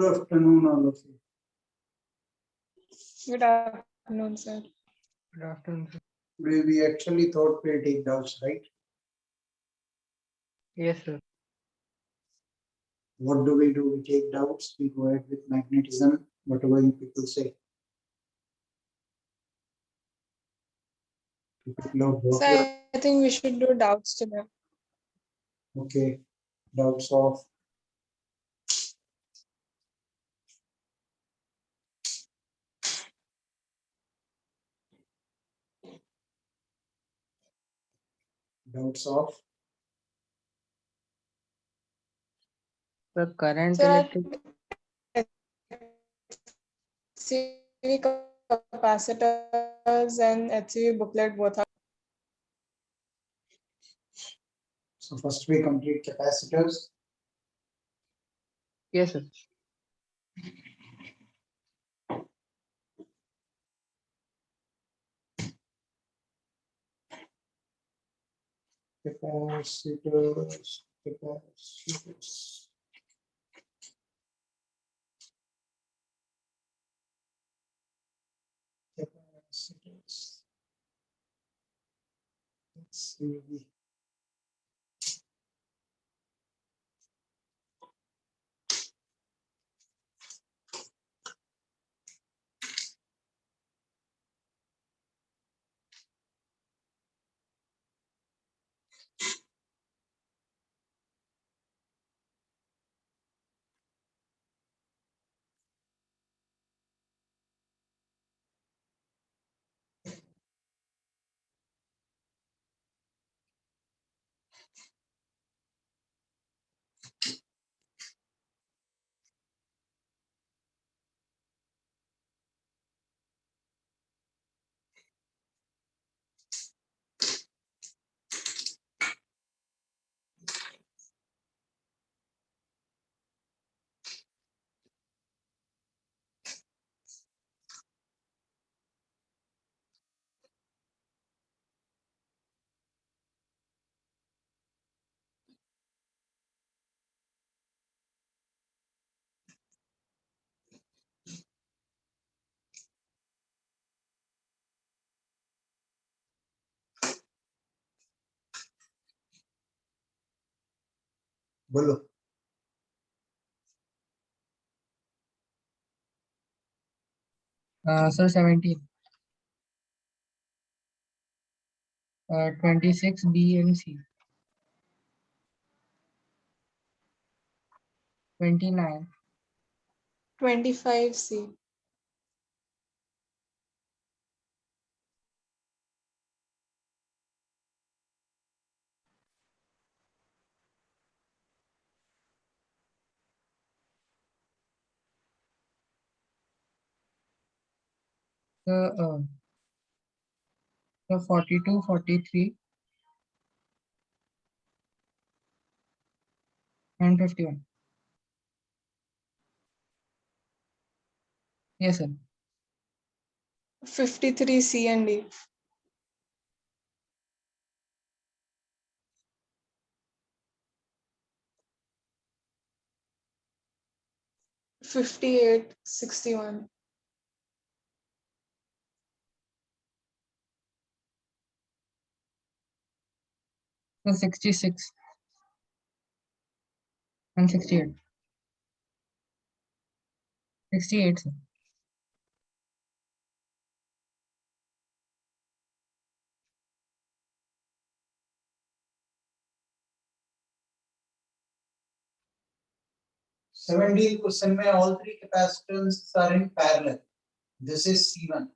Good afternoon, all of you. Good afternoon, sir. Good afternoon, sir. We actually thought we'll take doubts, right? Yes, sir. What do? We take doubts. We go ahead with magnetism, whatever you people say. People are both So I think we should do doubts today. okay. Doubts of doubts of The current So electric HCV capacitors and HCV booklet both are. so first we complete capacitors. yes, sir. Capacitors. Capacitors. Let's see. बोलो. Sir, 17. 26 B and C. 29. 25C. So 42, 43, and 51. Yes, sir. 53C and D. 58, 61. So 66 and 68. 68, sir. Seventeenth question में all three capacitors are in parallel. This is C1.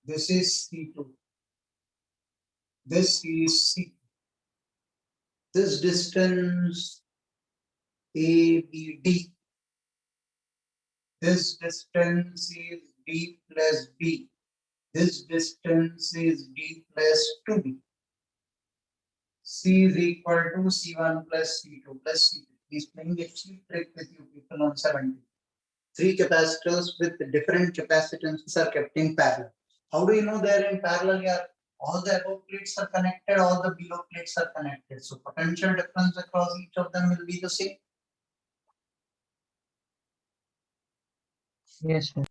This is C2. This is C. This distance ABD. This distance is D plus B. This distance is D plus 2B. C is equal to C1 plus C2 plus C3. He's playing a cheap trick with you people on 70. Three capacitors with different capacitances are kept in parallel. How do you know they are in parallel here? All the above plates are connected, all the below plates are connected. So potential difference across each of them will be the same. Yes, sir.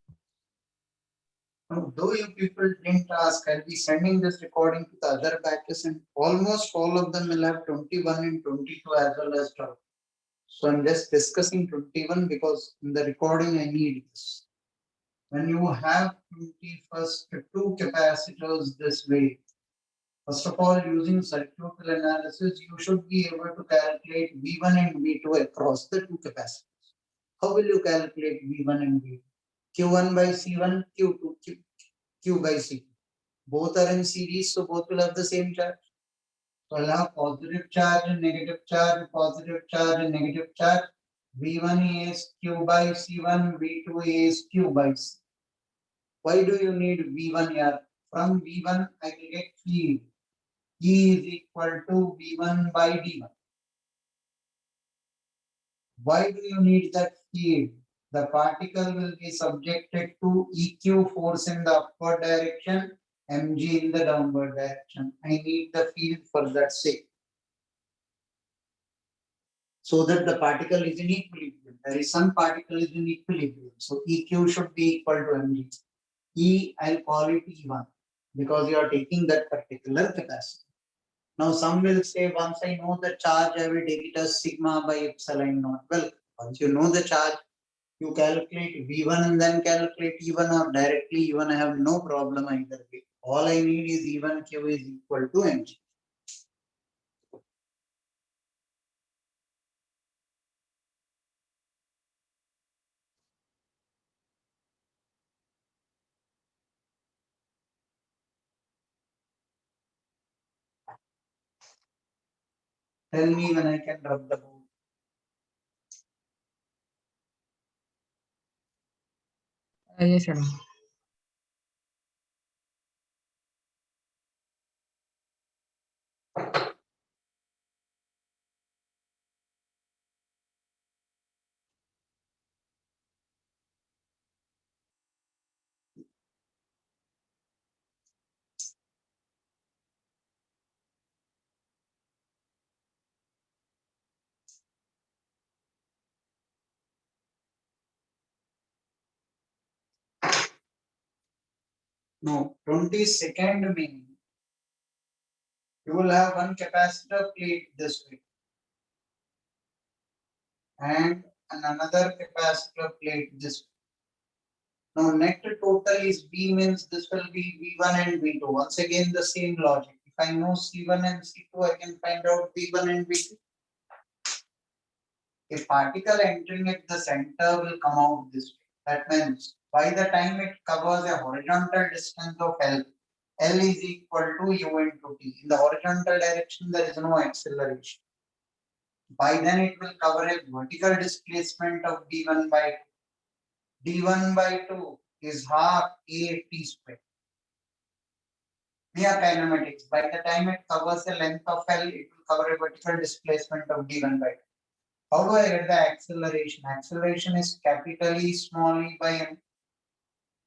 Now, though you people didn't ask, I'll be sending this recording to the other batches, and almost all of them will have 21 and 22 as well as 12. So I'm just discussing 21 because in the recording I need this. When you have 21st two capacitors this way, first of all, using circuitry analysis, you should be able to calculate V1 and V2 across the two capacitors. How will you calculate V1 and V2? Q1 by C1, Q2, Q by C2. Both are in series, so both will have the same charge. So I'll have positive charge and negative charge, positive charge and negative charge. V1 is Q by C1, V2 is Q by C. Why do you need V1 here? From V1, I will get field. E is equal to V1 by D1. Why do you need that field? The particle will be subjected to EQ force in the upward direction, mg in the downward direction. I need the field for that sake. So that the particle is in equilibrium. There is some particle is in equilibrium. So EQ should be equal to mg. E, I'll call it E1 because you are taking that particular capacity. Now some will say once I know the charge, I will take it as sigma by epsilon naught. Well, once you know the charge, you calculate V1 and then calculate E1 or directly E1. I have no problem either way. All I need is E1 Q is equal to mg. Tell me when I can rub the board. Yes, sir. No, 22nd meaning you will have one capacitor plate this way and another capacitor plate this way. Now net total is V means this will be V1 and V2. Once again the same logic. If I know C1 and C2, I can find out V1 and V2. A particle entering at the center will come out this way. That means by the time it covers a horizontal distance of L, L is equal to U into T. In the horizontal direction, there is no acceleration. By then, it will cover a vertical displacement of d1 by 2. d1 by 2 is half a t square. Via kinematics, by the time it covers the length of L, it will cover a vertical displacement of d1 by 2. How do I get the acceleration? Acceleration is capital E small e by m.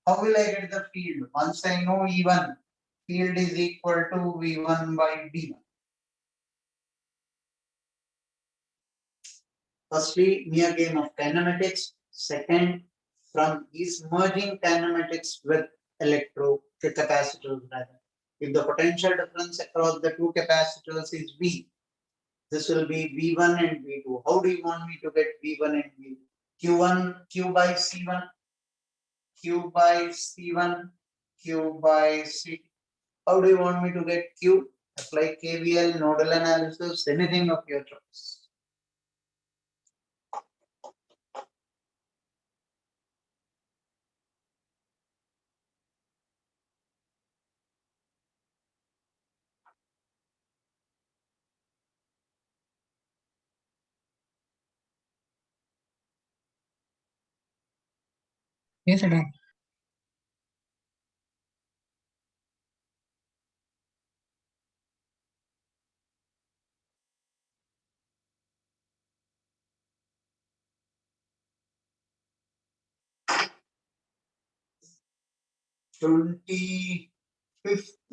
How will I get the field? Once I know E1, field is equal to V1 by D1. Firstly, mere game of kinematics. Second, from is merging kinematics with capacitors rather. If the potential difference across the two capacitors is V, this will be V1 and V2. How do you want me to get V1 and V2? Q1, Q by C1, Q by C1, Q by C. How do you want me to get Q? Apply KVL, nodal analysis, anything of your choice. Yes, sir. 25th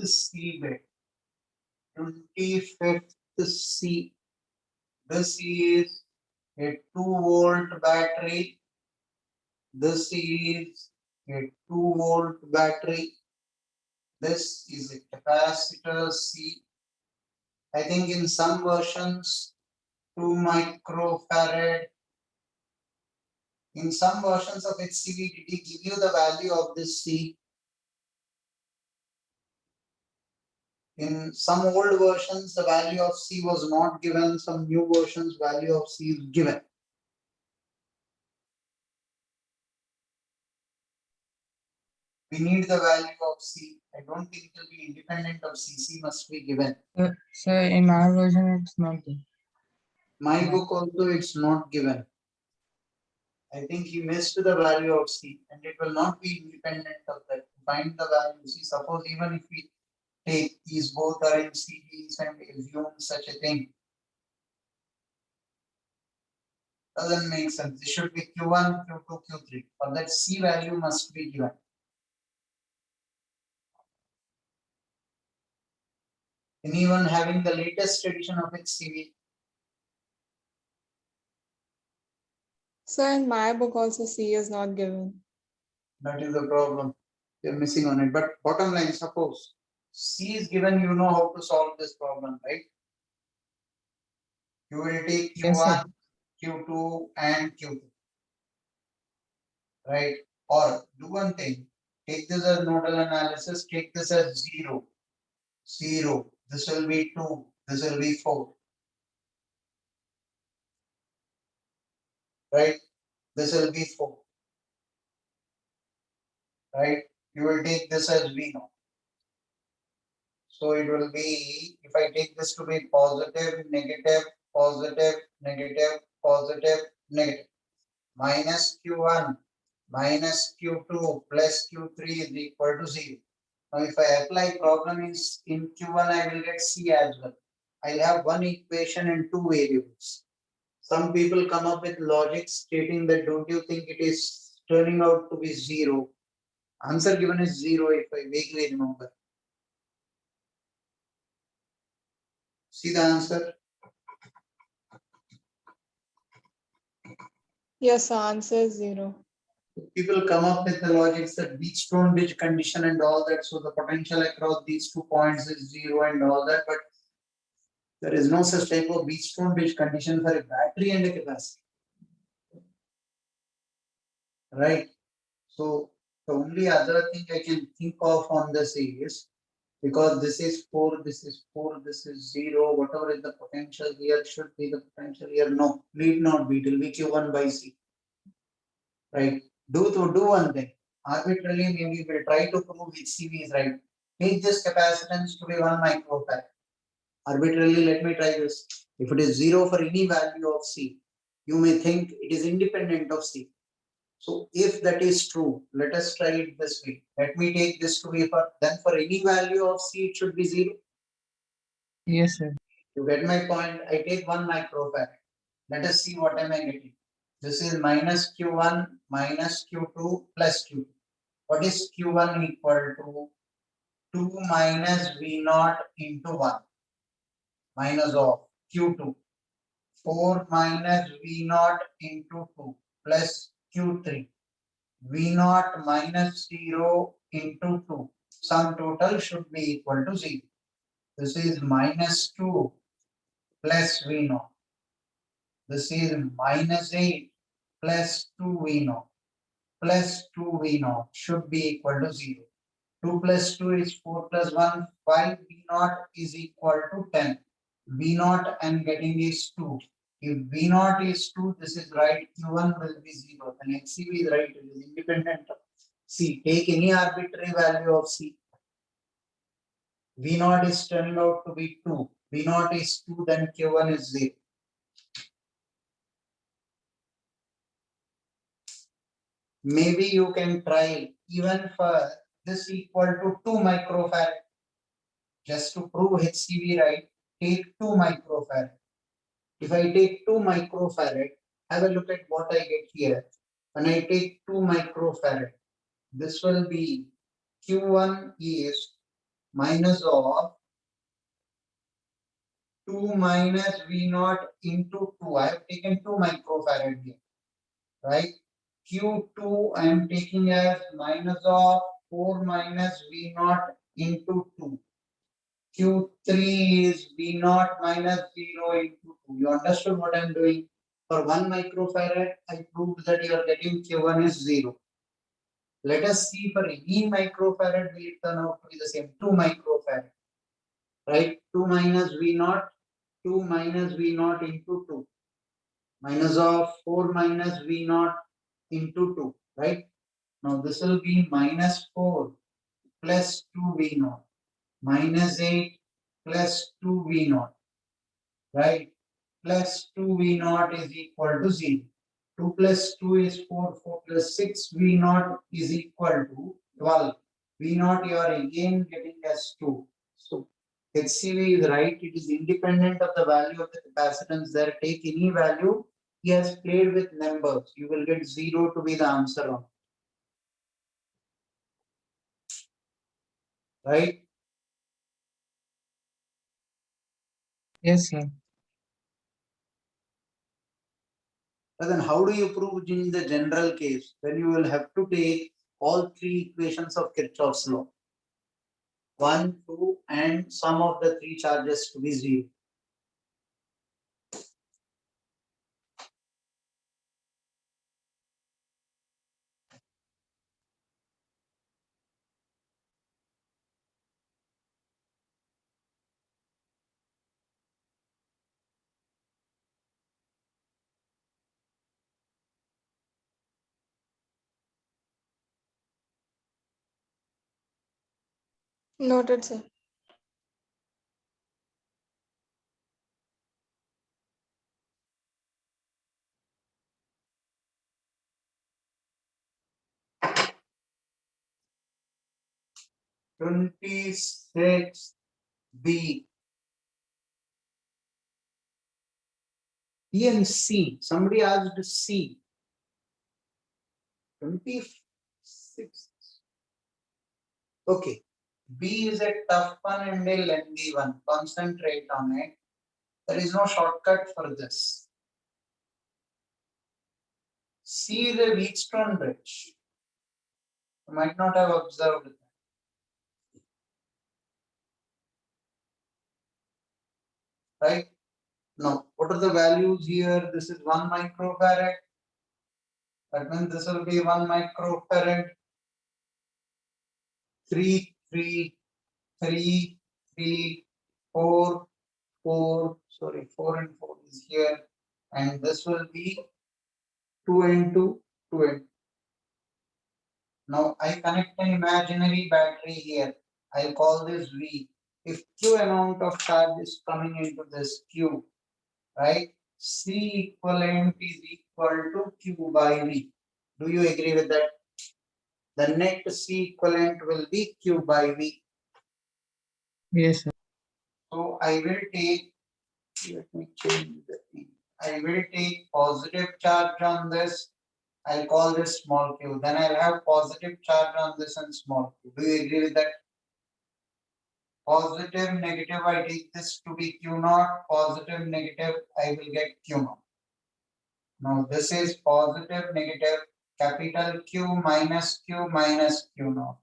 C bed. 25th C. This is a 2-volt battery. This is a 2-volt battery. This is a capacitor C. I think in some versions 2 microfarad. In some versions of HCV, did he give you the value of this C? In some old versions, the value of C was not given. Some new versions, value of C is given. We need the value of C. I don't think it will be independent of C. C must be given. So in my version, it's not there. My No. book also, it's not given. I think he missed the value of C, and it will not be independent of that. Find the value. See, suppose even if we take these both are in series and assume such a thing, doesn't make sense. This should be Q1, Q2, Q3. For that C value must be given. Anyone having the latest edition of HCV? Sir, in my book also C is not given. That is the problem. You're missing on it. But bottom line, suppose C is given, you know how to solve this problem, right? You will take Yes, sir. Q1, Q2, and Q3. Right? Or do one thing. Take this as nodal analysis. Take this as 0. 0. This will be 2. This will be 4. Right? This will be 4. Right? You will take this as V0. So it will be, if I take this to be positive, negative, positive, negative, positive, negative. Minus Q1 minus Q2 plus Q3 is equal to 0. Now if I apply problem is in Q1, I will get C as well. I'll have one equation and two variables. Some people come up with logic stating that don't you think it is turning out to be 0? Answer given is 0 if I vaguely remember. See the answer? Yes, sir, answer is 0. People come up with the logic that Wheatstone bridge condition and all that. So the potential across these 2 points is 0 and all that. But there is no such type of Wheatstone bridge condition for a battery and a capacitor. Right? So the only other thing I can think of on this is, because this is 4, this is 4, this is 0, whatever is the potential here should be the potential here. No, need not be, it will be Q1 by C. Right? Do one thing. Arbitrarily, maybe we'll try to prove HCV is right. Take this capacitance to be 1 microfarad. Arbitrarily, let me try this. If it is 0 for any value of C, you may think it is independent of C. So if that is true, let us try it this way. Let me take this to be for, then for any value of C, it should be 0. Yes, sir. You get my point? I take 1 microfarad. Let us see what am I getting. This is minus Q1 minus Q2 plus Q2. What is Q1 equal to? 2 minus V0 into 1 minus of Q2. 4 minus V0 into 2 plus Q3. V0 minus 0 into 2. Sum total should be equal to 0. This is minus 2 plus V0. This is minus 8 plus 2V0 plus 2V0 should be equal to 0. 2 plus 2 is 4 plus 1, 5 V0 is equal to 10. V0 I'm getting is 2. If V0 is 2, this is right, Q1 will be 0. Then HCV is right, it is independent of C. Take any arbitrary value of C. V0 is turning out to be 2. V0 is 2, then Q1 is 0. Maybe you can try even for this equal to 2 microfarad. Just to prove HCV right, take 2 microfarad. If I take 2 microfarad, have a look at what I get here. When I take 2 microfarad, this will be Q1 is minus of 2 minus V0 into 2. I have taken 2 microfarad here, right? Q2 I am taking as minus of 4 minus V naught into 2. Q3 is V naught minus 0 into 2. You understood what I am doing? For 1 microfarad, I proved that you are getting Q1 is 0. Let us see for any microfarad will it turn out to be the same. 2 microfarad. Right? 2 minus V naught, 2 minus V naught into 2. Minus of 4 minus V naught into 2. Right? Now this will be minus 4 plus 2 V naught. Minus 8 plus 2 V naught. Right? Plus 2 V naught is equal to 0. 2 plus 2 is 4. 4 plus 6 V naught is equal to 12. V naught you are again getting as 2. So HCV is right. It is independent of the value of the capacitance there. Take any value. He has played with numbers. You will get 0 to be the answer on. Right? Yes, sir. But then how do you prove in the general case? Then you will have to take all three equations of Kirchhoff's law. 1, 2, and sum of the three charges to be 0. Noted, sir. Twenty-six B. B and C. Somebody asked C. 26. Okay. B is a tough one and a lengthy one. Concentrate on it. There is no shortcut for this. C is a Wheatstone bridge. You might not have observed that. Right? Now, what are the values here? This is 1 microfarad. That means this will be 1 microfarad. 3, 3, 3, 3, 4, 4. Sorry, 4 and 4 is here. And this will be 2 and 2, 2 and 2. Now I connect an imaginary battery here. I'll call this V. If Q amount of charge is coming into this Q, right? C equivalent is equal to Q by V. Do you agree with that? The net C equivalent will be Q by V. Yes, sir. So I will take, let me change the thing. I will take positive charge on this. I'll call this small q. Then I'll have positive charge on this and small q. Do you agree with that? Positive, negative, I take this to be q naught. Positive, negative, I will get q naught. Now this is positive, negative, capital Q minus Q naught.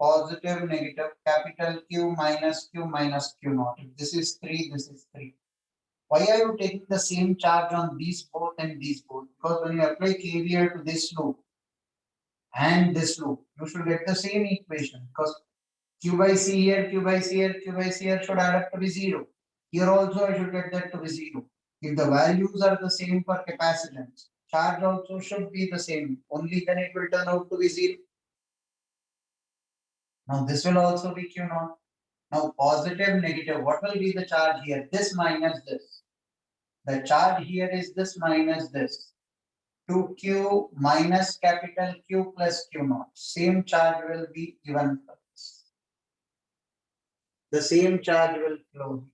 Positive, negative, capital Q minus Q naught. If this is 3, this is 3. Why are you taking the same charge on these both and these both? Because when you apply KVL to this loop and this loop, you should get the same equation. Because Q by C here, Q by C here, Q by C here should add up to be 0. Here also I should get that to be 0. If the values are the same for capacitance, charge also should be the same. Only then it will turn out to be 0. Now this will also be Q naught. Now positive, negative, what will be the charge here? This minus this. The charge here is this minus this. 2Q minus capital Q plus Q naught. Same charge will be given for this. The same charge will flow.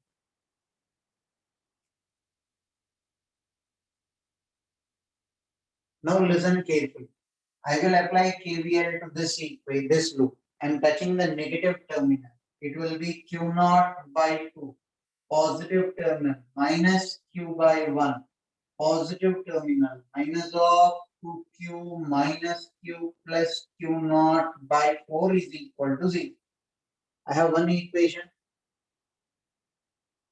Now listen carefully. I will apply KVL to this equation, this loop. I am touching the negative terminal. It will be Q naught by 2. Positive terminal minus Q by 1. Positive terminal minus of 2q minus q plus q naught by 4 is equal to 0. I have one equation.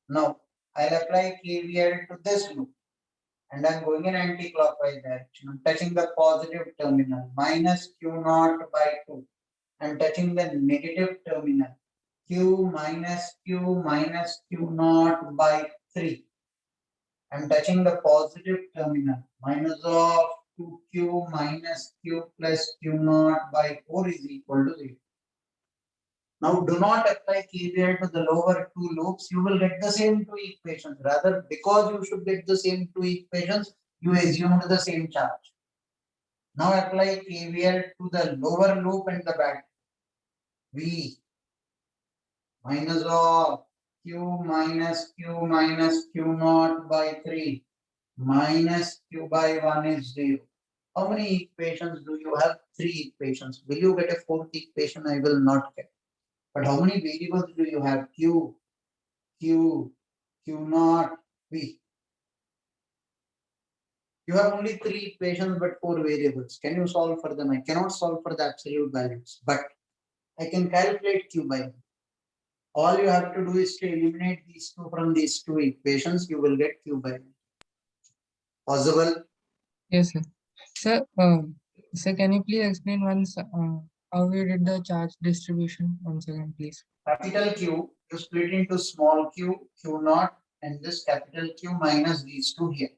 Now I'll apply KVL to this loop and I'm going in anti-clockwise direction. I'm touching the positive terminal minus q naught by 2. I'm touching the negative terminal q minus q naught by 3. I'm touching the positive terminal minus of 2q minus q plus q naught by 4 is equal to 0. Now do not apply KVL to the lower two loops. You will get the same two equations. Rather, because you should get the same two equations, you assumed the same charge. Now apply KVL to the lower loop and the back. V minus of q minus q naught by 3 minus q by 1 is 0. How many equations do you have? 3 equations. Will you get a fourth equation? I will not get. But how many variables do you have? Q naught, V. You have only 3 equations but 4 variables. Can you solve for them? I cannot solve for the absolute values, but I can calculate Q by 1. All you have to do is to eliminate these two from these two equations. You will get Q by 1. Possible? Yes, sir. Sir, can you please explain once how you did the charge distribution? Once again, please. Capital Q, you split into small q, q naught, and this capital Q minus these two here.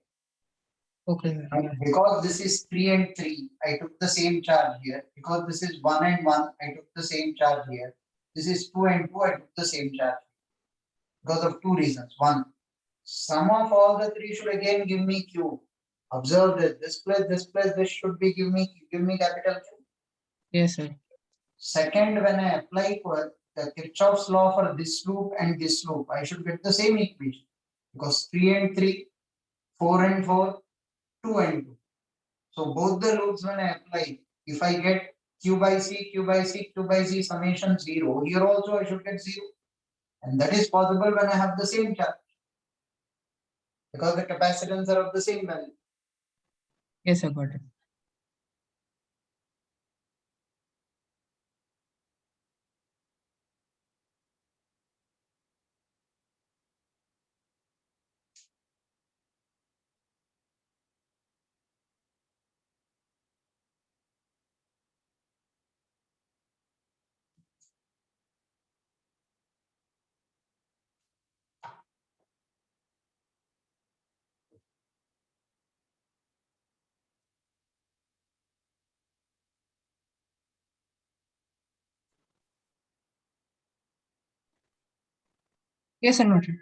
Okay, sir. And because this is 3 and 3, I took the same charge here. Because this is 1 and 1, I took the same charge here. This is 2 and 2, I took the same charge. Because of two reasons. One, sum of all the three should again give me Q. Observe this plus this should be give me capital Q. Yes, sir. Second, when I apply for the Kirchhoff's law for this loop and this loop, I should get the same equation. Because 3 and 3, 4 and 4, 2 and 2. So both the loops when I apply, if I get Q by C summation 0, here also I should get 0. And that is possible when I have the same charge. Because the capacitance are of the same value. Yes, I got it. Yes, I noted.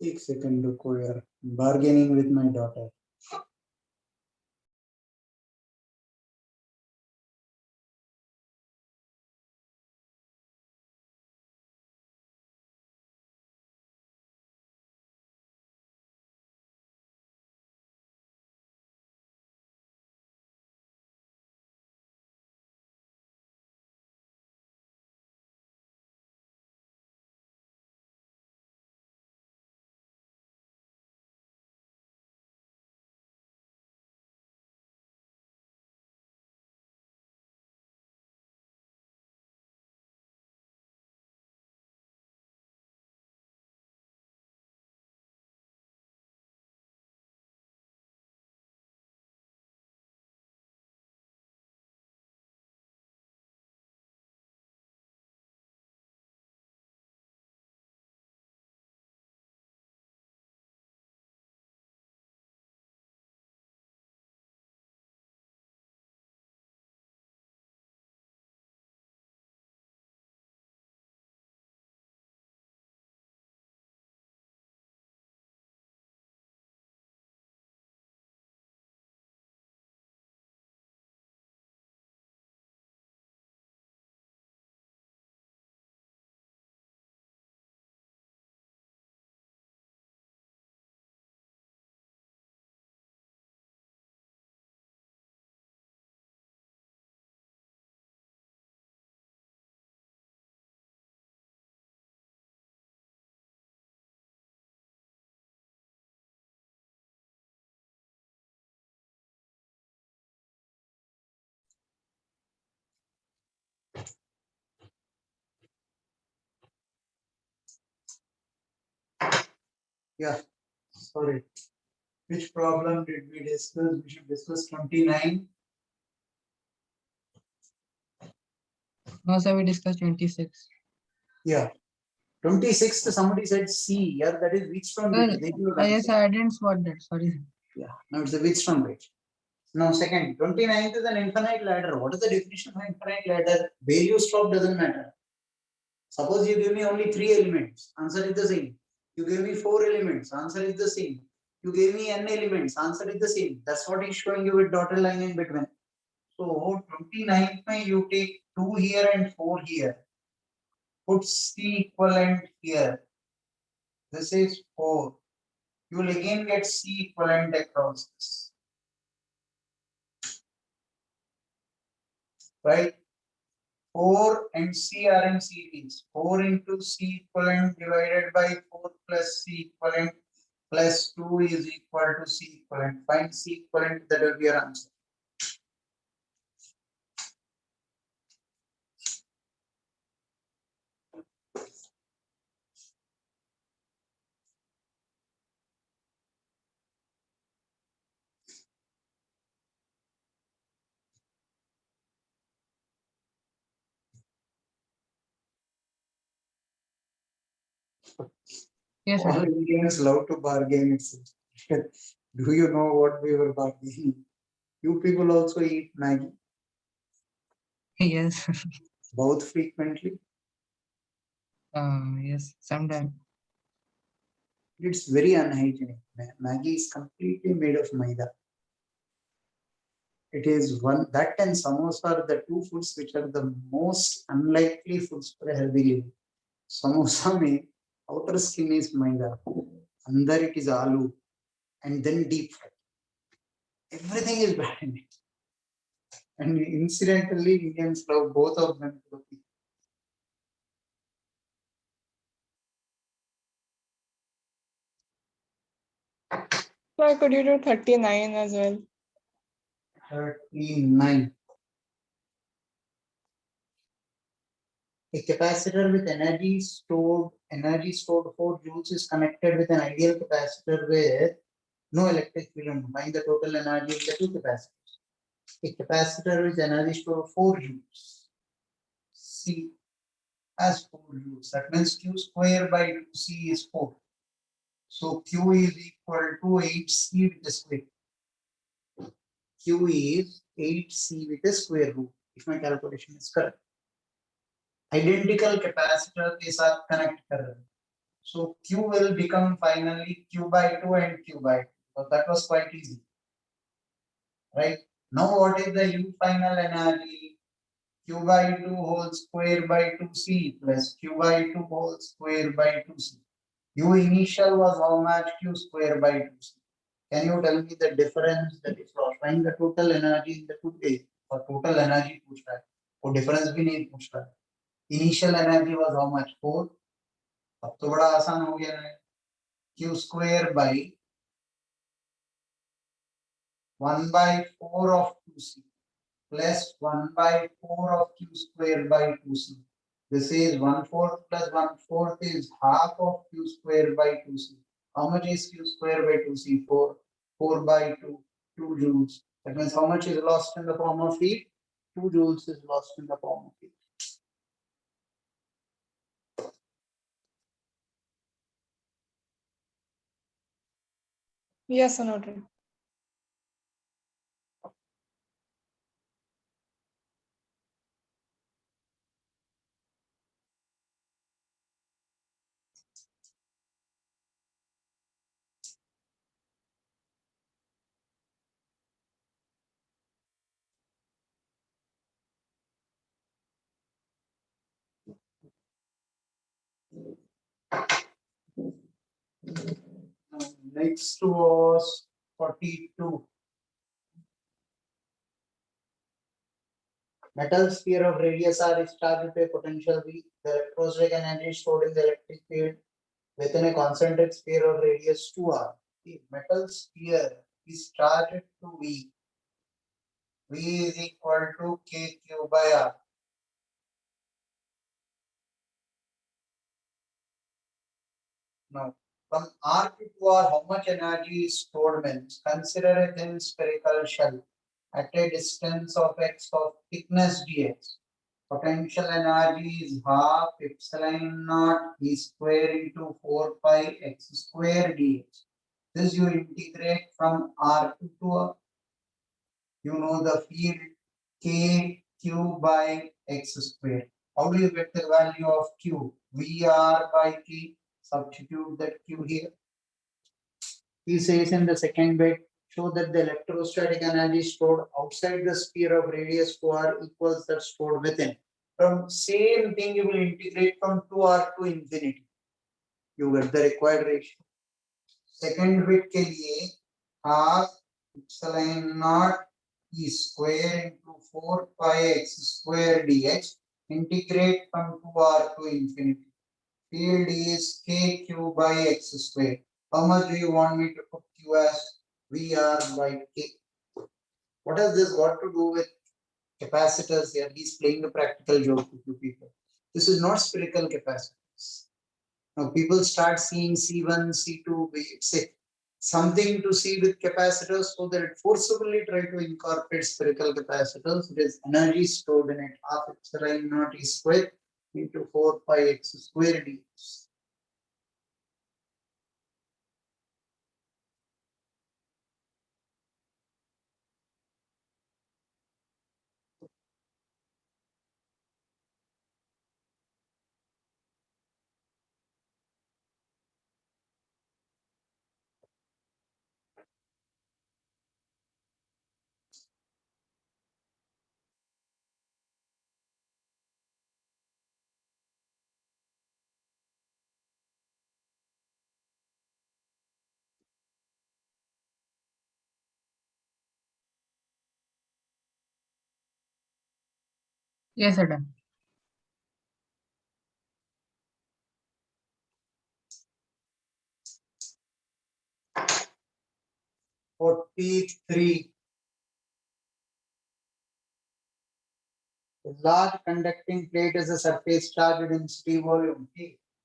एक second रुको यार, bargaining with my daughter. Yeah, sorry. Which problem did we discuss? We should discuss 29. No, sir, we discussed 26. Yeah. 26th, somebody said C. Yeah, that is Wheatstone Sir, bridge. They didn't yes, answer. I didn't spot that. Sorry, sir. Yeah, now it's the Wheatstone bridge. Now, second, 29th is an infinite ladder. What is the definition of infinite ladder? Where you stop doesn't matter. Suppose you give me only 3 elements, answer is the same. You give me 4 elements, answer is the same. You gave me n elements, answer is the same. That's what he's showing you with dotted line in between. So 29th may you take 2 here and 4 here. Put C equivalent here. This is 4. You will again get C equivalent across this. Right? 4 and C are in series. 4 into C equivalent divided by 4 plus C equivalent plus 2 is equal to C equivalent. Find C equivalent, that will be your answer. Yes, All sir. Indians love to bargain. Itself. Do you know what we were bargaining? You people also eat Maggie, Yes. both frequently. Yes, sometime. It's very unhygienic. Maggie is completely made of maida. It is one that and samosa are the two foods which are the most unlikely foods for a healthy living. Samosa mein outer skin is maida, under it is aloo, and then deep fry. Everything is bad in it. And incidentally, Indians love both of them. So could you do 39 as well? 39. A capacitor with energy stored 4 joules is connected with an ideal capacitor with no electric field. Find the total energy of the two capacitors. A capacitor with energy stored 4 joules. C has 4 joules. That means Q square by 2C is 4. So Q is equal to 8C with the square. Q is 8C with the square root, if my calculation is correct. Identical capacitor के साथ connect कर रहे हैं. So Q will become finally Q by 2 and Q by 2. So that was quite easy. Right? Now what is the U final energy? Q by 2 whole square by 2C plus Q by 2 whole square by 2C. U initial was how much? Q square by 2C. Can you tell me the difference that is lost? Find the total energy in the 2 days. और total energy पूछ रहा है, वो difference भी नहीं पूछ रहा है. Initial energy was how much? 4. अब तो बड़ा आसान हो गया है. Q square by 1 by 4 of 2C plus 1 by 4 of Q square by 2C. This is 1/4 plus 1/4 is half of Q square by 2C. How much is Q square by 2C? 4. 4 by 2, 2 joules. That means how much is lost in the form of heat? 2 joules is lost in the form of heat. Yes, or noted. Next was 42. Metal sphere of radius r is charged with a potential V. The electrostatic energy stored in the electric field within a concentric sphere of radius 2r. The metal sphere is charged to V. V is equal to kq by r. Now, From R to 2R, how much energy is stored means consider a thin spherical shell at a distance of x of thickness dx. Potential energy is half epsilon naught e square into 4 pi x square dx. This you integrate from R to 2R. You know the field k q by x square. How do you get the value of q? VR by k. Substitute that q here. He says in the second bit, show that the electrostatic energy stored outside the sphere of radius 2r equals that stored within. From same thing you will integrate from 2r to infinity. You get the required ratio. Second bit के लिए half epsilon naught e square into 4 pi x square dx. Integrate from 2r to infinity. Field is kq by x square. How much do you want me to put q as? VR by k. What has this got to do with capacitors here? He's playing a practical joke with you people. This is not spherical capacitors. Now people start seeing C1, C2, say something to see with capacitors, so that it forcibly try to incorporate spherical capacitors. There is energy stored in it, half epsilon naught e square into 4 pi x square dx. Yes, Adam. 43. A large conducting plate is a surface charge density volume.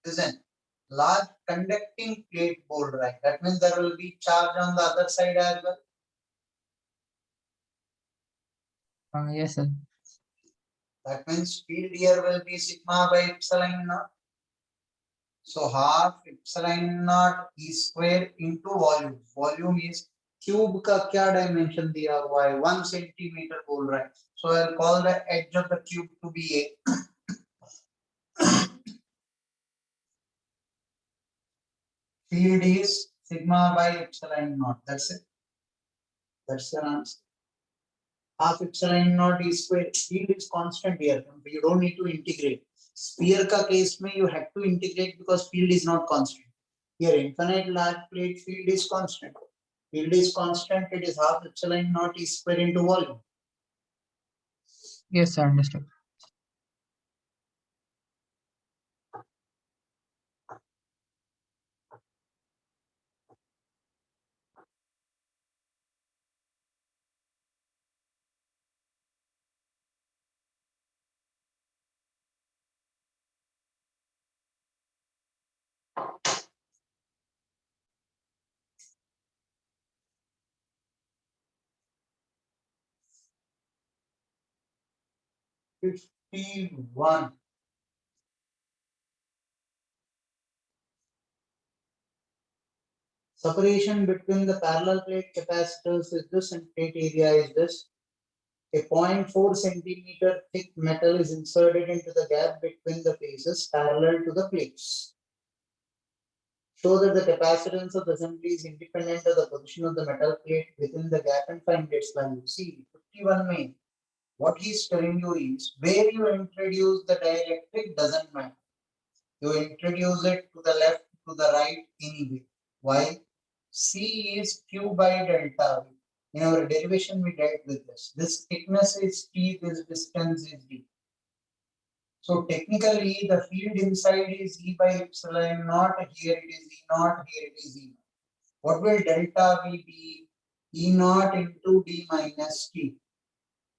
Listen, large conducting plate bold, right? That means there will be charge on the other side as well. Yes, sir. That means field here will be sigma by epsilon naught. So half epsilon naught e square into volume. Volume is cube का क्या dimension दिया हुआ है 1 centimeter बोल रहा है. So I'll call the edge of the cube to be a. Field is sigma by epsilon naught. That's it. That's the answer. Half epsilon naught e square. Field is constant here. You don't need to integrate. Sphere का case में you have to integrate because field is not constant. Here infinite large plate field is constant. Field is constant. It is half epsilon naught e square into volume. Yes, sir, understood. $51. Separation between the parallel plate capacitors is this and plate area is this. A 0.4 centimeter thick metal is inserted into the gap between the faces parallel to the plates. Show that the capacitance of the assembly is independent of the position of the metal plate within the gap and find its value. See, 51 main. What he's telling you is where you introduce the dielectric doesn't matter. You introduce it to the left, to the right, anyway. Why? C is Q by delta V. In our derivation, we dealt with this. This thickness is T, this distance is D. So technically, the field inside is E by epsilon naught. Here it is E naught, here it is E naught. What will delta V be? E naught into D minus T.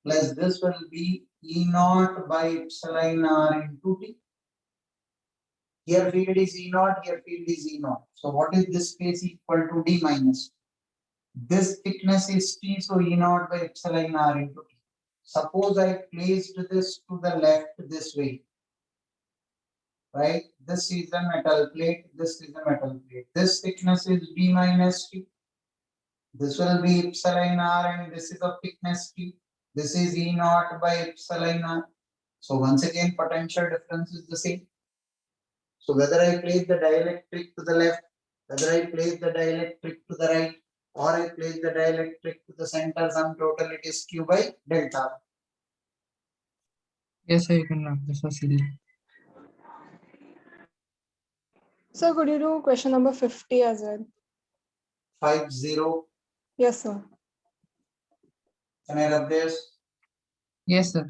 Plus this will be E naught by epsilon R into T. Here field is E naught, here field is E naught. So what is this space equal to D minus T? This thickness is T, so E naught by epsilon R into T. Suppose I placed this to the left this way, right? This is a metal plate, this is a metal plate. This thickness is D minus T. This will be epsilon R and this is of thickness T. This is E naught by epsilon R. So once again, potential difference is the same. So whether I place the dielectric to the left, whether I place the dielectric to the right, or I place the dielectric to the center, sum total it is Q by delta. Yes, sir, you can mark this as silly. So could you do question number 50 as well? 50. Yes, sir. Can I rub this? Yes, sir.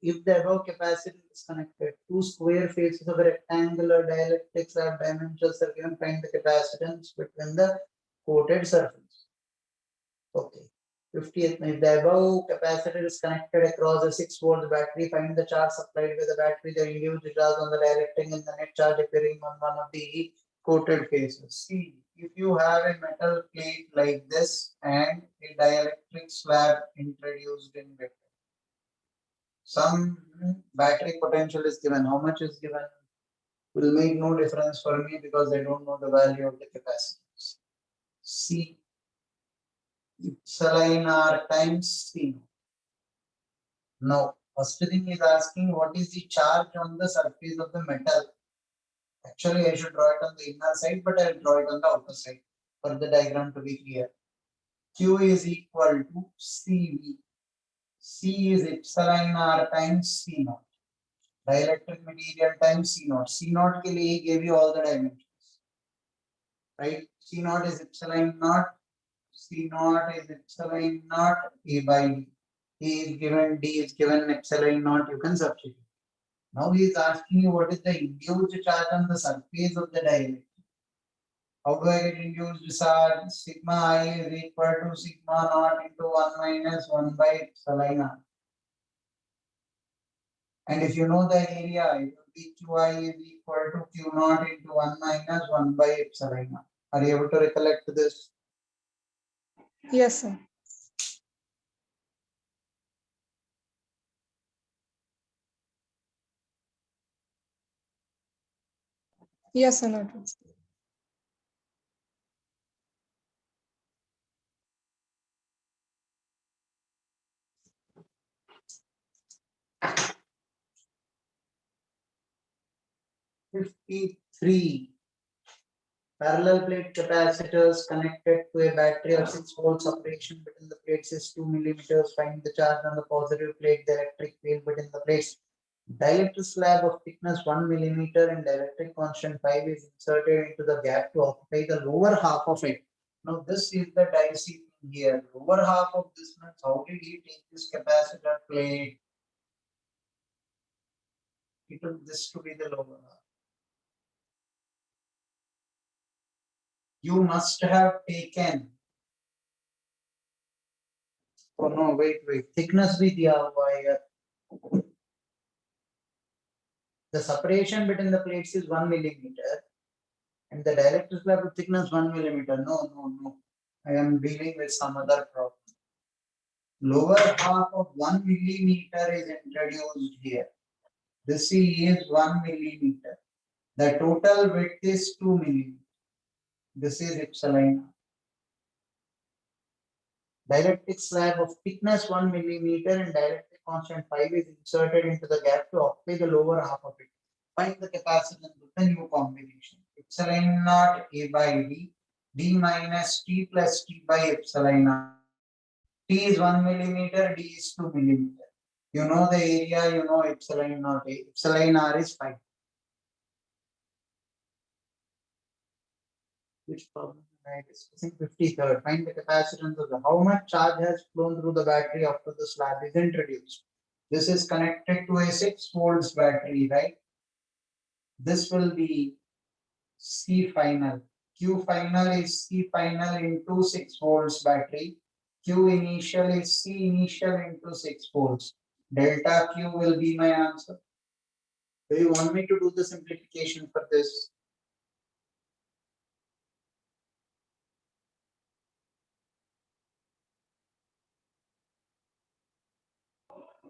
If the above capacitor is connected, two square faces of a rectangular dielectrics are dimensions are given, find the capacitance between the coated surface. Okay. 50th, if the above capacitor is connected across a 6-volt battery, find the charge supplied by the battery, the induced charge on the dielectric, and the net charge appearing on one of the coated faces. See, if you have a metal plate like this and a dielectric slab introduced in between, some battery potential is given. How much is given will make no difference for me because I don't know the value of the capacitance. C epsilon R times C. Now, first thing is asking what is the charge on the surface of the metal. Actually, I should draw it on the inner side, but I will draw it on the outer side for the diagram to be clear. Q is equal to CV. C is epsilon R times C naught. Dielectric material times C naught. C naught के लिए he gave you all the dimensions, right? C naught is epsilon naught. C naught is epsilon naught A by D. A is given, D is given, epsilon naught. You can substitute. Now he is asking you what is the induced charge on the surface of the dielectric. How do I get induced charge? Sigma I is equal to sigma naught into 1 minus 1 by epsilon r. And if you know the area, it will be Qi is equal to Q naught into 1 minus 1 by epsilon r. Are you able to recollect this? Yes, sir. Yes, sir. Noted. '53. Parallel plate capacitors connected to a battery of 6 volts. Separation between the plates is 2 millimeters. Find the charge on the positive plate, the electric field between the plates. Dielectric slab of thickness 1 millimeter and dielectric constant 5 is inserted into the gap to occupy the lower half of it. Now this is the dicey thing here. Lower half of this means how did he take this capacitor plate? He took this to be the lower half. You must have taken. Oh no, wait. Thickness भी दिया हुआ है यार. The separation between the plates is 1 millimeter and the dielectric slab of thickness 1 millimeter. No. I am dealing with some other problem. Lower half of 1 millimeter is introduced here. This is 1 millimeter. The total width is 2 millimeter. This is epsilon. Dielectric slab of thickness 1 millimeter and dielectric constant 5 is inserted into the gap to occupy the lower half of it. Find the capacitance with the new combination. Epsilon naught A by D, D minus T plus T by epsilon naught. T is 1 millimeter, D is 2 millimeter. You know the area, you know epsilon naught A. Epsilon R is 5. Which problem am I discussing? 53rd. Find the capacitance of the how much charge has flown through the battery after the slab is introduced. This is connected to a 6 volts battery, right? This will be C final. Q final is C final into 6 volts battery. Q initial is C initial into 6 volts. Delta Q will be my answer. Do you want me to do the simplification for this?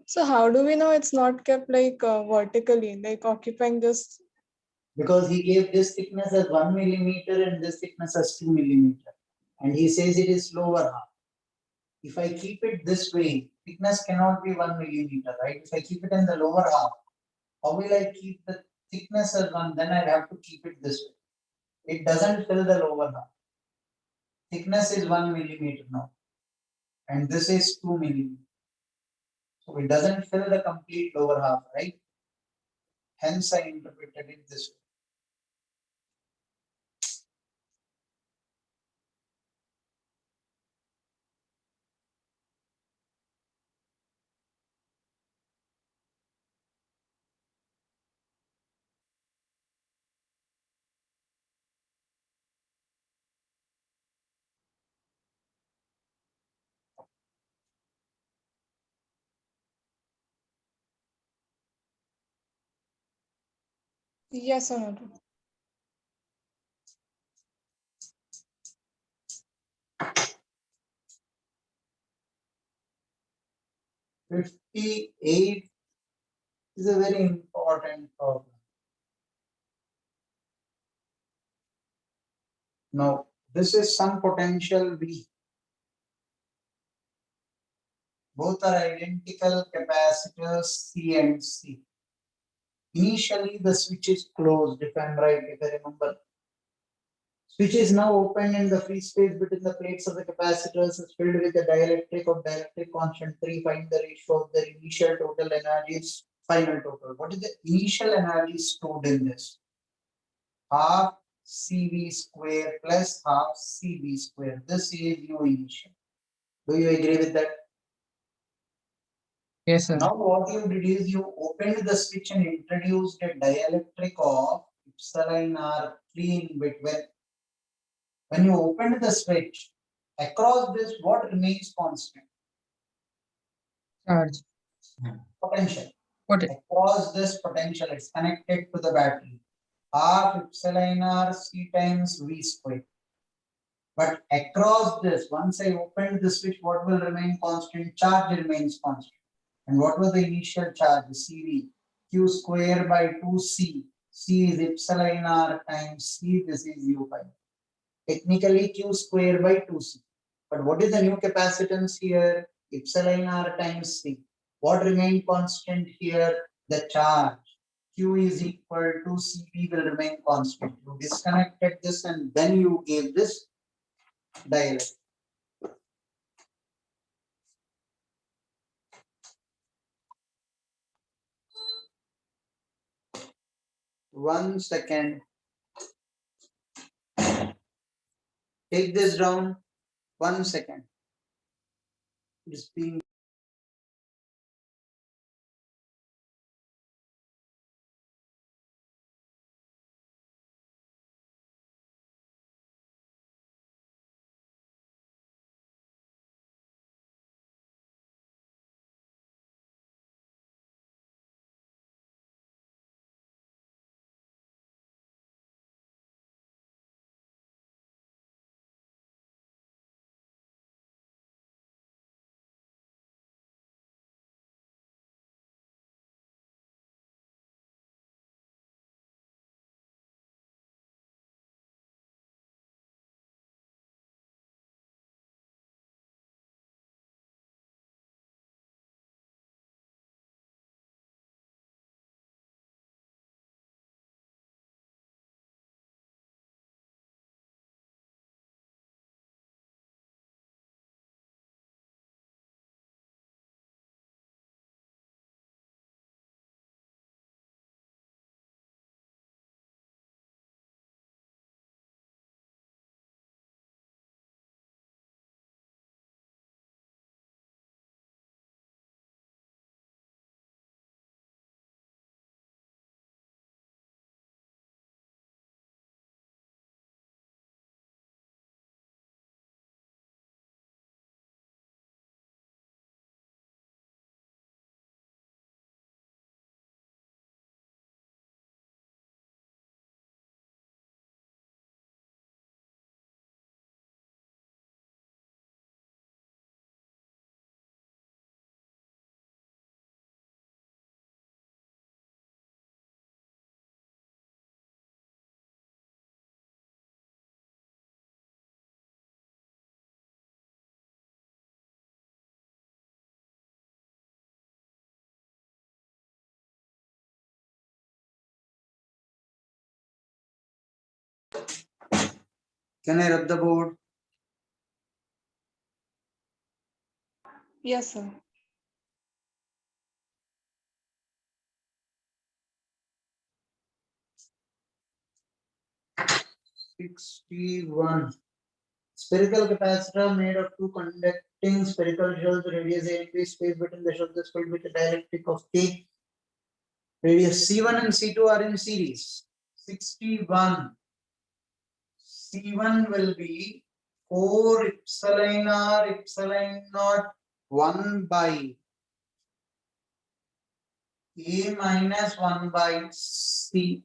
So how do we know it's not kept like vertically, like occupying just? Because he gave this thickness as 1 millimeter and this thickness as 2 millimeter. And he says it is lower half. If I keep it this way, thickness cannot be 1 millimeter, right? If I keep it in the lower half, how will I keep the thickness as 1? Then I'd have to keep it this way. It doesn't fill the lower half. Thickness is 1 millimeter now. And this is 2 millimeter. So it doesn't fill the complete lower half, right? Hence I interpreted it this way. Yes or no? 58 is a very important problem. Now, this is some potential V. Both are identical capacitors C and C. Initially, the switch is closed, if I'm right, if I remember. Switch is now open and the free space between the plates of the capacitors is filled with the dielectric of dielectric constant 3. Find the ratio of their initial total energies, final total. What is the initial energy stored in this? Half CV square plus half CV square. This is U initial. Do you agree with that? Yes, sir. Now what you did is you opened the switch and introduced a dielectric of epsilon R3 in between. When you opened the switch, across this, what remains constant? Charge. Potential. What? Across this potential, it's connected to the battery. Half epsilon R C times V square. But across this, once I opened the switch, what will remain constant? Charge remains constant. And what was the initial charge? CV. Q square by 2C. C is epsilon R times C. This is U5. Technically Q square by 2C. But what is the new capacitance here? Epsilon R times C. What remain constant here? The charge. Q is equal to CV will remain constant. You disconnected this and then you gave this dielectric. One second. Take this down. 1 second. It's being Can I rub the board? Yes, sir. #61. Spherical capacitor made of two conducting spherical shells, radius A and B, space between the shells is filled with a dielectric of K. Radius C1 and C2 are in series. 61. C1 will be 4 epsilon r epsilon naught 1 by A minus 1 by C.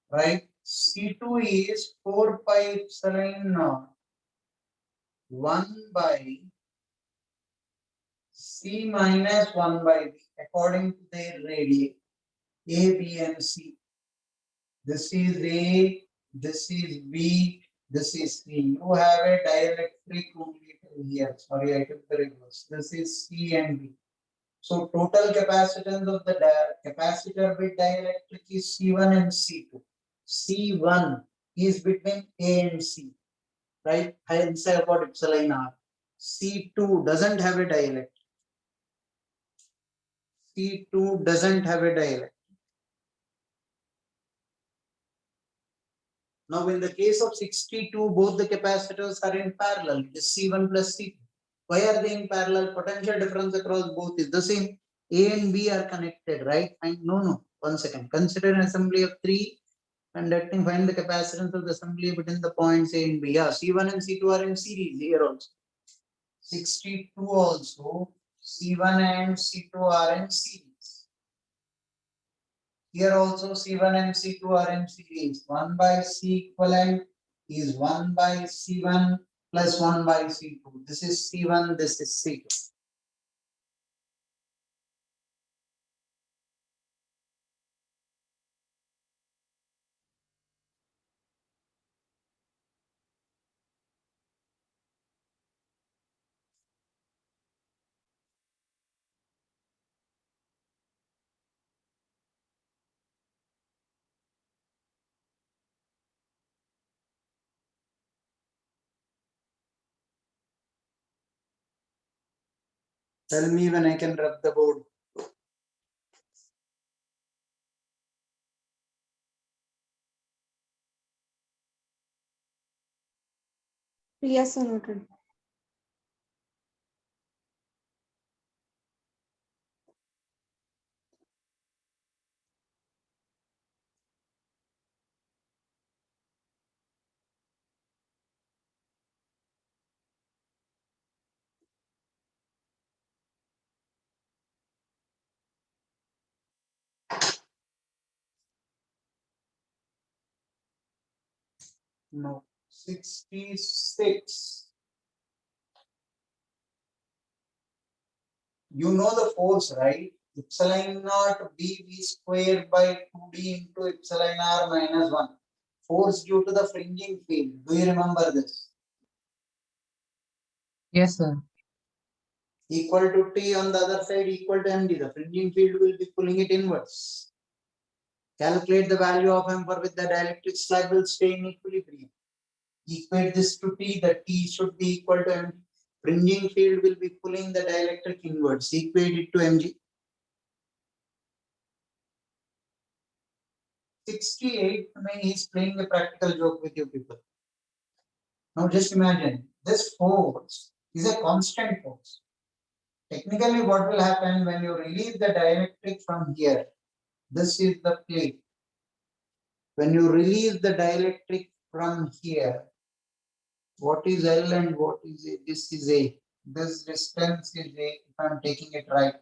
Right? C2 is 4 pi epsilon naught 1 by C minus 1 by B according to their radii A, B and C. This is A, this is B, this is C. You have a dielectric only here. Sorry, I took the reverse. This is C and B. So total capacitance of the capacitor with dielectric is C1 and C2. C1 is between A and C, right? Hence I got epsilon R. C2 doesn't have a dielectric. C2 doesn't have a dielectric. Now in the case of 62, both the capacitors are in parallel. It is C1 plus C2. Why are they in parallel? Potential difference across both is the same. A and B are connected, right? And no, 1 second. Consider an assembly of 3 conducting, find the capacitance of the assembly between the points A and B. Yeah, C1 and C2 are in series here also. 62 also, C1 and C2 are in series. Here also C1 and C2 are in series. 1 by C equivalent is 1 by C1 plus 1 by C2. This is C1, this is C2. Tell me when I can rub the board. Yes, sir, noted. No. 66. You know the force, right? Epsilon naught B squared by 2D into epsilon r minus 1. Force due to the fringing field. Do you remember this? Yes, sir. Equal to T on the other side, equal to MD. The fringing field will be pulling it inwards. Calculate the value of M for which the dielectric slab will stay in equilibrium. Equate this to T. The T should be equal to MD. Fringing field will be pulling the dielectric inwards. Equate it to mg. 68, I mean, he's playing a practical joke with you people. Now just imagine, this force is a constant force. Technically, what will happen when you release the dielectric from here? This is the plate. When you release the dielectric from here, what is L and what is A? This is A. This distance is A, if I'm taking it right.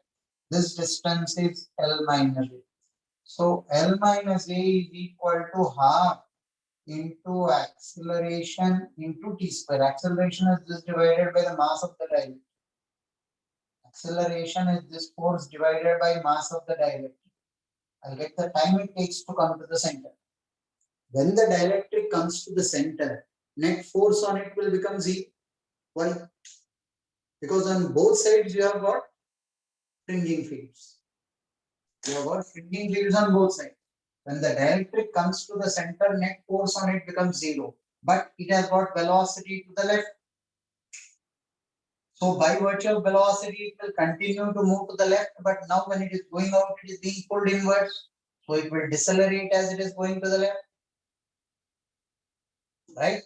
This distance is L minus A. So L minus A is equal to half into acceleration into T square. Acceleration is this divided by the mass of the dielectric. Acceleration is this force divided by mass of the dielectric. I'll get the time it takes to come to the center. When the dielectric comes to the center, net force on it will become 0. Why? Because on both sides you have got fringing fields. You have got fringing fields on both sides. When the dielectric comes to the center, net force on it becomes 0, but it has got velocity to the left. So by virtue of velocity, it will continue to move to the left, but now when it is going out, it is being pulled inwards. So it will decelerate as it is going to the left. Right?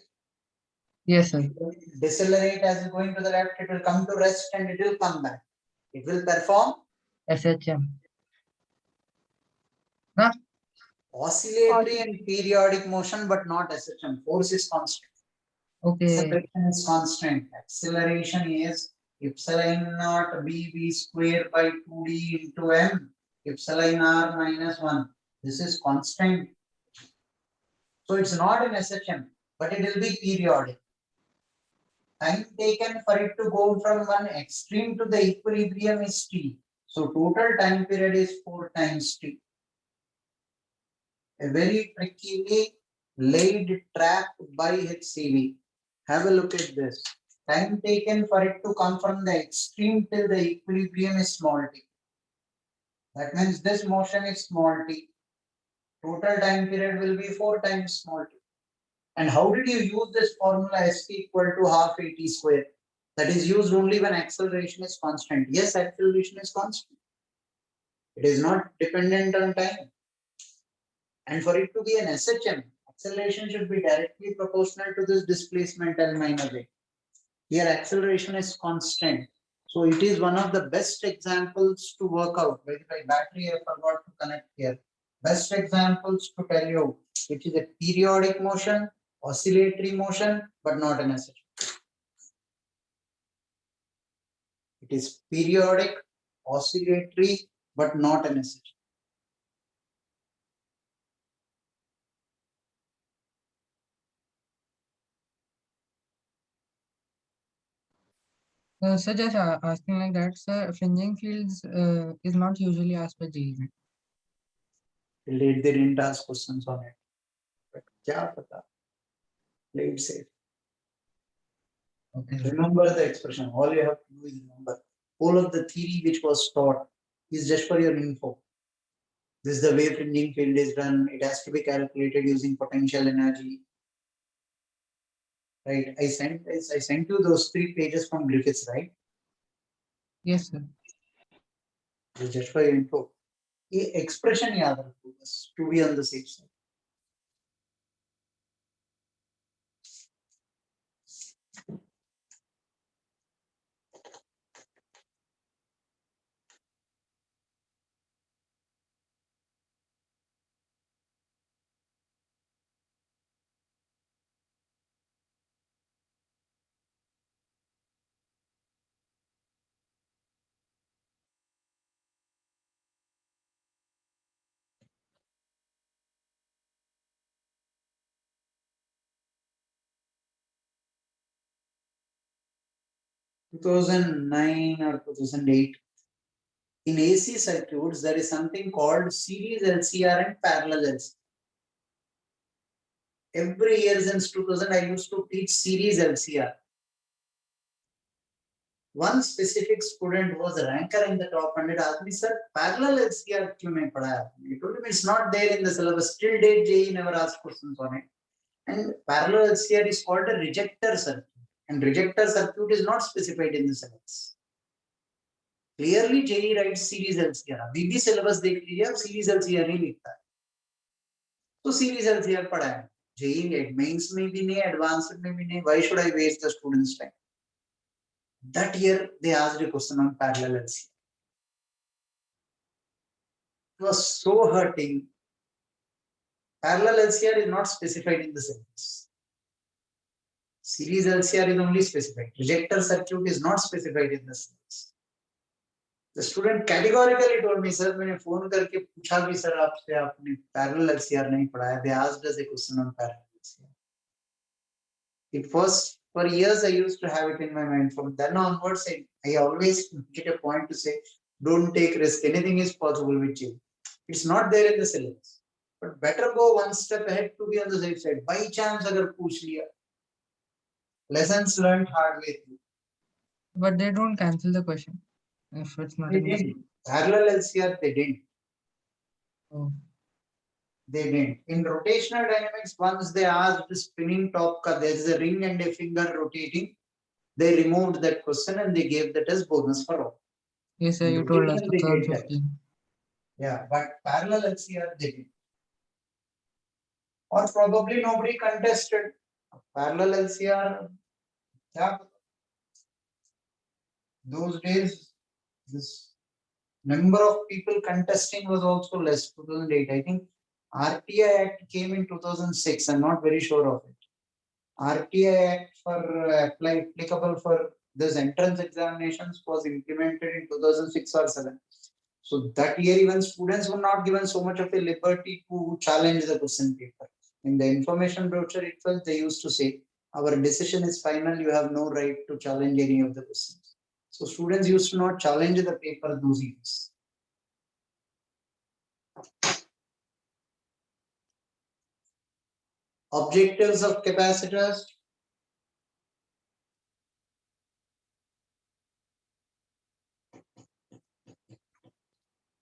Yes, sir. It will decelerate as it's going to the left, it will come to rest and it will come back. It will perform SHM. Huh? oscillatory and periodic motion, but not SHM. Force is constant. Okay. Acceleration is constant. Acceleration is epsilon naught b square by 2d into m epsilon r minus 1. This is constant. So it's not an SHM, but it will be periodic. Time taken for it to go from one extreme to the equilibrium is t. So total time period is 4 times t. A very trickily laid trap by HCV. Have a look at this. Time taken for it to come from the extreme till the equilibrium is small t. That means this motion is small t. Total time period will be 4 times small t. And how did you use this formula st equal to half at square? That is used only when acceleration is constant. Yes, acceleration is constant. It is not dependent on time. And for it to be an SHM, acceleration should be directly proportional to this displacement L minus A. Here acceleration is constant. So it is one of the best examples to work out. By battery, I forgot to connect here. Best examples to tell you, which is a periodic motion, oscillatory motion, but not an SHM. It is periodic, oscillatory, but not an SHM. So just asking like that, sir, fringing fields is not usually asked by JEE. Till date, they didn't ask questions on it. But kya pata? Play it safe. Okay. Remember the expression. All you have to do is remember. All of the theory which was taught is just for your info. This is the way fringing field is done. It has to be calculated using potential energy. Right? I sent you those 3 pages from Griffiths, right? Yes, sir. It's just for your info. ये expression याद रखो बस to be on the safe side. In 2009 or 2008, in AC circuits, there is something called series LCR and parallel LCR. Every year since 2000, I used to teach series LCR. One specific student was a ranker in the top 100 asked me, sir, parallel LCR क्यों नहीं पढ़ाया? I told him it's not there in the syllabus. Till date, JEE never asked questions on it. And parallel LCR is called a rejector circuit. And rejector circuit is not specified in the syllabus. Clearly, JEE writes series LCR. अभी भी syllabus देख लीजिए आप series LCR ही लिखता है. तो series LCR पढ़ाया. JEE mains में भी नहीं, advanced में भी नहीं. Why should I waste the students' time? That year they asked a question on parallel LCR. It was so hurting. Parallel LCR is not specified in the syllabus. Series LCR is only specified. Rejector circuit is not specified in the syllabus. The student categorically told me, sir, मैंने phone करके पूछा भी sir आपसे आपने parallel LCR नहीं पढ़ाया. They asked us a question on parallel LCR. It was for years I used to have it in my mind. From then onwards, I always get a point to say, don't take risk. Anything is possible with JEE. It's not there in the syllabus. But better go one step ahead to be on the safe side. By chance, अगर पूछ लिया, lessons learned hard way through. But they don't cancel the question if it's not They in the didn't. Parallel LCR, they didn't. Oh. They didn't. In rotational dynamics, once they asked the spinning top, there is a ring and a finger rotating. They removed that question and they gave that as bonus for all. Yes, sir. In You told us rotation, they did that. 2015. Yeah, but parallel LCR they did. Or probably nobody contested. Parallel LCR, yeah. Those days, this number of people contesting was also less. 2008, I think RTI Act came in 2006. I'm not very sure of it. RTI Act for applicable for this entrance examinations was implemented in 2006 or 7. So that year, even students were not given so much of a liberty to challenge the question paper. In the information brochure itself, they used to say, our decision is final, you have no right to challenge any of the questions. So students used to not challenge the paper those years. Objectives of capacitors.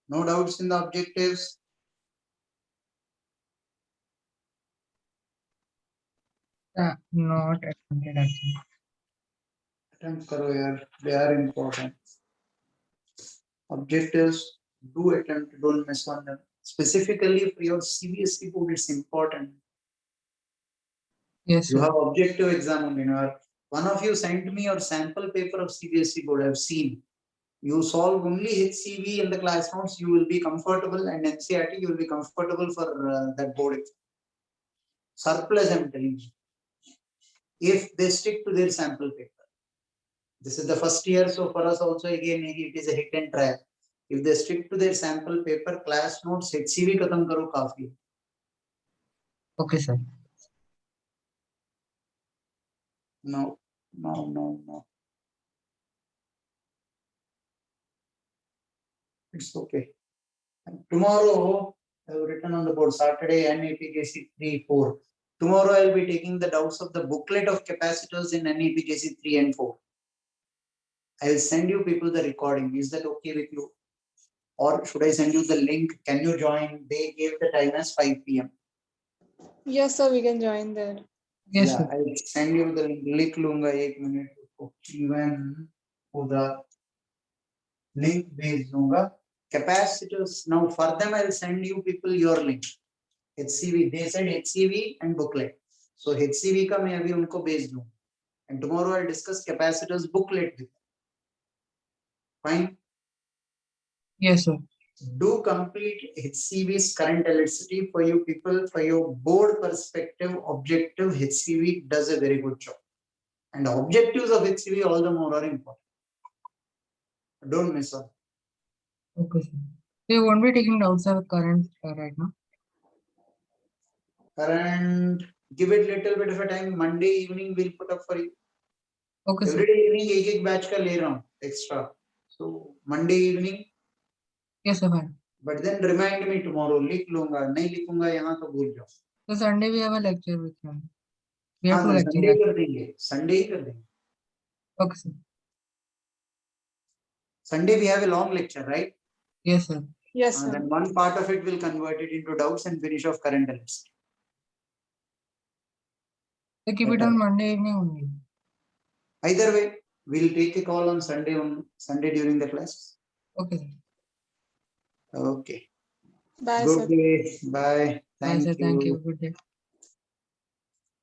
No doubts in the objectives. Not attempted actually. Attempt karo yaar, they are important. Objectives, do attempt, don't miss on them. Specifically for your CBSE board, it's important. Yes, You sir. have objective exam on your. One of you sent me your sample paper of CBSE board. I've seen. You solve only HCV in the class notes, you will be comfortable, and NCRT, you will be comfortable for that board exam. Surplus, I'm telling you. If they stick to their sample paper. This is the first year, so for us also again it is a hit and try. If they stick to their sample paper, class notes, HCV khatam karo kafi. Okay, sir. No. It's okay. And tomorrow, I have written on the board Saturday NAPJC 3, 4. Tomorrow I will be taking the doubts of the booklet of capacitors in NAPJC 3 and 4. I will send you people the recording. Is that okay with you? Or should I send you the link? Can you join? They gave the time as 5 p.m. Yes, sir, we can join there. Yes, Yeah, sir. I will send you the link. लिख लूंगा 1 minute. Even the link भेज दूंगा. Capacitors. Now for them I will send you people your link. HCV. They said HCV and booklet. So HCV का मैं अभी उनको भेज दूँ. And tomorrow I'll discuss capacitors booklet with them. Fine. Yes, sir. Do complete HCV's current electricity for you people, for your board perspective, objective HCV does a very good job. And the objectives of HCV all the more are important. Don't miss out. Okay, sir. You won't be taking doubts of current right now. Current, give it little bit of a time. Monday evening we'll put up for you. Okay, sir. Every day evening एक batch का ले रहा हूँ extra. So Monday evening. Yes, sir. Fine. But then remind me tomorrow. लिख लूंगा, नहीं लिखूंगा यहाँ तो भूल जाओ. So Sunday we have a lecture with him. We have हाँ two ना, lectures. Sunday कर देंगे. Sunday ही कर देंगे. Okay, sir. Sunday we have a long lecture, right? Yes, sir. Yes, sir. Then one part of it will convert it into doubts and finish off current electricity. So keep it on Monday evening only. Either way, we'll take a call on Sunday during the class. Okay, sir. Okay. Bye, Good sir. day. Bye. Bye, sir. Thank Thank you. you. Good day.